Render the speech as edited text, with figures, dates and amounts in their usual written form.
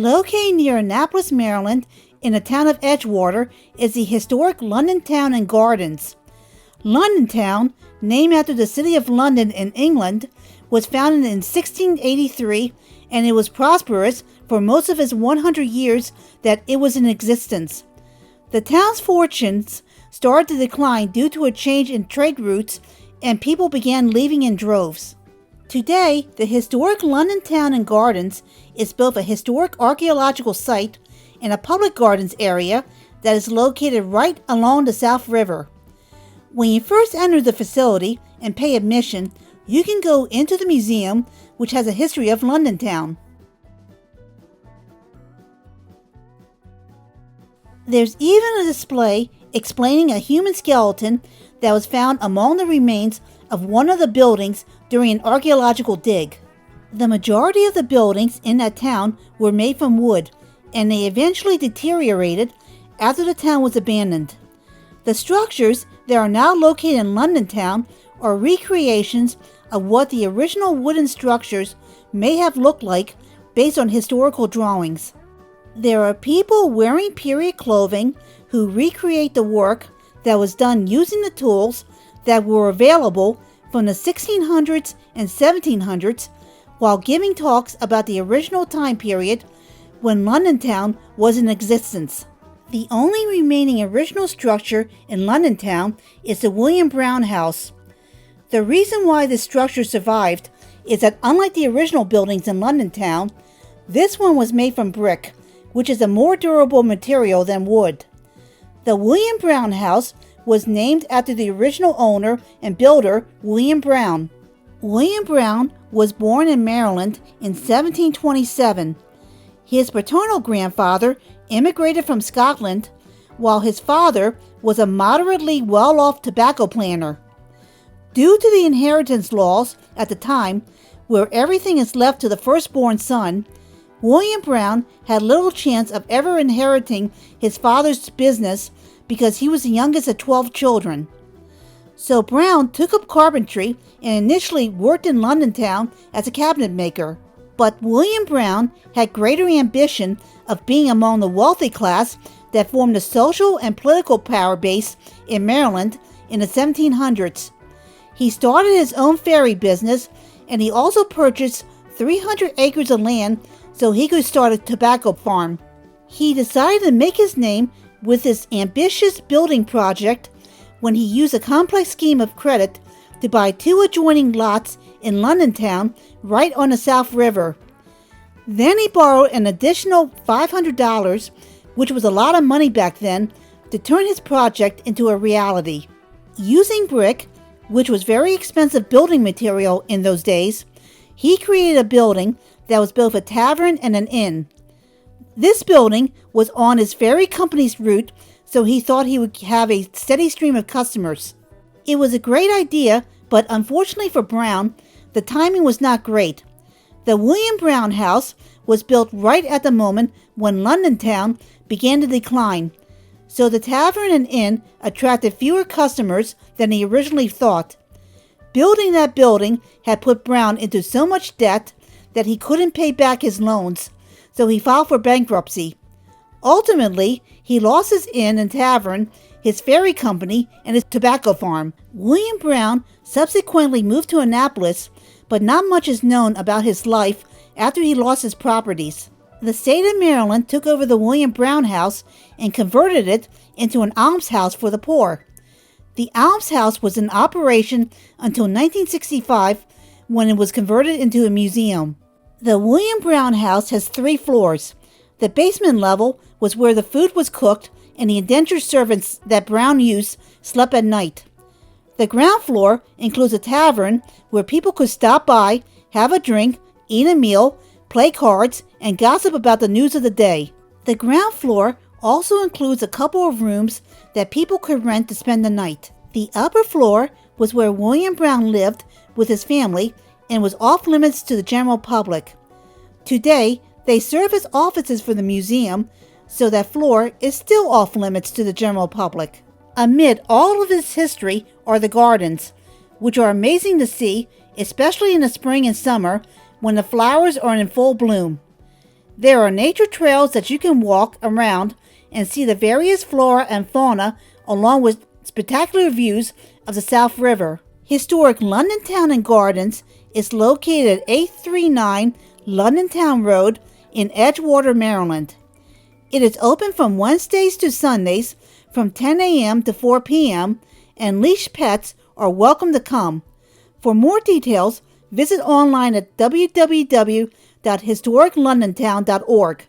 Located near Annapolis, Maryland, in the town of Edgewater, is the historic London Town and Gardens. London Town, named after the city of London in England, was founded in 1683, and it was prosperous for most of its 100 years that it was in existence. The town's fortunes started to decline due to a change in trade routes, and people began leaving in droves. Today, the historic London Town and Gardens is both a historic archaeological site and a public gardens area that is located right along the South River. When you first enter the facility and pay admission, you can go into the museum, which has a history of London Town. There's even a display explaining a human skeleton that was found among the remains of one of the buildings during an archaeological dig. The majority of the buildings in that town were made from wood, and they eventually deteriorated after the town was abandoned. The structures that are now located in London Town are recreations of what the original wooden structures may have looked like based on historical drawings. There are people wearing period clothing who recreate the work that was done using the tools that were available from the 1600s and 1700s while giving talks about the original time period when London Town was in existence. The only remaining original structure in London Town is the William Brown House. The reason why this structure survived is that unlike the original buildings in London Town, this one was made from brick, which is a more durable material than wood. The William Brown House was named after the original owner and builder, William Brown. William Brown was born in Maryland in 1727. His paternal grandfather immigrated from Scotland, while his father was a moderately well-off tobacco planter. Due to the inheritance laws at the time, where everything is left to the firstborn son, William Brown had little chance of ever inheriting his father's business because he was the youngest of 12 children. So Brown took up carpentry and initially worked in London Town as a cabinet maker. But William Brown had greater ambition of being among the wealthy class that formed the social and political power base in Maryland in the 1700s. He started his own ferry business, and he also purchased 300 acres of land so he could start a tobacco farm. He decided to make his name with this ambitious building project when he used a complex scheme of credit to buy 2 adjoining lots in London Town right on the South River. Then he borrowed an additional $500, which was a lot of money back then, to turn his project into a reality. Using brick, which was very expensive building material in those days, he created a building that was both a tavern and an inn. This building was on his ferry company's route, so he thought he would have a steady stream of customers. It was a great idea, but unfortunately for Brown, the timing was not great. The William Brown House was built right at the moment when London Town began to decline, so the tavern and inn attracted fewer customers than he originally thought. Building that building had put Brown into so much debt that he couldn't pay back his loans, so he filed for bankruptcy. Ultimately, he lost his inn and tavern, his ferry company, and his tobacco farm. William Brown subsequently moved to Annapolis, but not much is known about his life after he lost his properties. The state of Maryland took over the William Brown House and converted it into an almshouse for the poor. The almshouse was in operation until 1965, when it was converted into a museum. The William Brown House has 3 floors. The basement level was where the food was cooked and the indentured servants that Brown used slept at night. The ground floor includes a tavern where people could stop by, have a drink, eat a meal, play cards, and gossip about the news of the day. The ground floor also includes a couple of rooms that people could rent to spend the night. The upper floor was where William Brown lived with his family and was off limits to the general public. Today, they serve as offices for the museum, so that floor is still off limits to the general public. Amid all of its history are the gardens, which are amazing to see, especially in the spring and summer when the flowers are in full bloom. There are nature trails that you can walk around and see the various flora and fauna along with spectacular views of the South River. Historic London Town and Gardens is located at 839 London Town Road in Edgewater, Maryland. It is open from Wednesdays to Sundays from 10 a.m. to 4 p.m. and leashed pets are welcome to come. For more details, visit online at www.historiclondontown.org.